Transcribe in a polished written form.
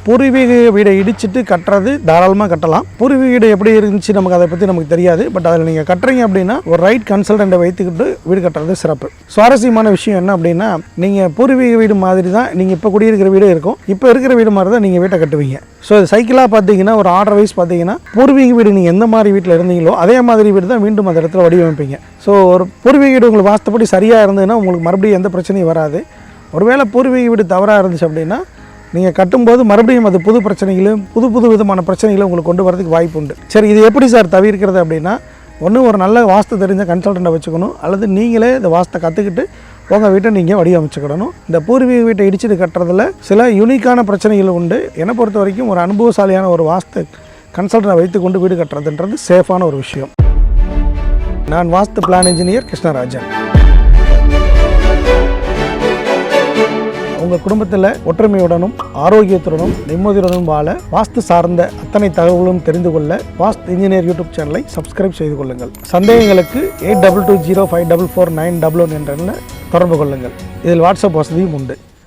பூர்வீக வீடை இடிச்சிட்டு கட்டுறது தாராளமாக கட்டலாம். பூர்வீக வீடு எப்படி இருந்துச்சு நமக்கு அதை பற்றி நமக்கு தெரியாது. பட் அதில் நீங்கள் கட்டுறீங்க அப்படின்னா ஒரு ரைட் கன்சல்டண்ட்டை வைத்துக்கிட்டு வீடு கட்டுறது சிறப்பு. சுவாரஸ்யமான விஷயம் என்ன அப்படின்னா, நீங்கள் பூர்வீக வீடு மாதிரி தான் நீங்கள் இப்போ குடியிருக்கிற வீடு இருக்கும். இப்போ இருக்கிற வீடு மாதிரி தான் நீங்கள் வீட்டை கட்டுவீங்க. ஸோ சைக்கிளாக பார்த்தீங்கன்னா ஒரு ஆர்டர் வைஸ் பார்த்தீங்கன்னா பூர்வீக வீடு நீங்கள் எந்த மாதிரி வீட்டில் இருந்தீங்களோ அதே மாதிரி வீடு தான் மீண்டும் அந்த இடத்துல வடிவமைப்பீங்க. ஸோ ஒரு பூர்வீக வீடு உங்களுக்கு வாஸ்துப்படி சரியாக இருந்ததுன்னா உங்களுக்கு மறுபடியும் எந்த பிரச்சனையும் வராது. ஒருவேளை பூர்வீக வீடு தவறாக இருந்துச்சு அப்படின்னா நீங்கள் கட்டும்போது மறுபடியும் அது புது பிரச்சனைகளும் புது விதமான பிரச்சனைகளும் உங்களுக்கு கொண்டு வரதுக்கு வாய்ப்பு உண்டு. சரி, இது எப்படி சார் தவிர்க்கிறது அப்படின்னா, ஒன்று ஒரு நல்ல வாஸ்து தெரிஞ்ச கன்சல்டண்ட்டை வச்சுக்கணும், அல்லது நீங்களே இந்த வாஸ்தை கற்றுக்கிட்டு உங்கள் வீட்டை நீங்கள் வடிவமைச்சுக்கிடணும். இந்த பூர்வீக வீட்டை இடிச்சிட்டு கட்டுறதுல சில யூனிக்கான பிரச்சனைகள் உண்டு. என்னை பொறுத்த வரைக்கும் ஒரு அனுபவசாலியான ஒரு வாஸ்து கன்சல்டண்ட்டை வைத்துக்கொண்டு வீடு கட்டுறதுன்றது சேஃபான ஒரு விஷயம். நான் வாஸ்து பிளான் இன்ஜினியர் கிருஷ்ணராஜன். உங்கள் குடும்பத்தில் ஒற்றுமையுடனும் ஆரோக்கியத்துடனும் நிம்மதியுடனும் வாழ வாஸ்து சார்ந்த அத்தனை தகவலும் தெரிந்து கொள்ள வாஸ்து இன்ஜினியர் யூடியூப் சேனலை சப்ஸ்கிரைப் செய்து கொள்ளுங்கள். சந்தேகங்களுக்கு 8220544911 என்ற தொடர்பு கொள்ளுங்கள். இதில் வாட்ஸ்அப் வசதியும் உண்டு.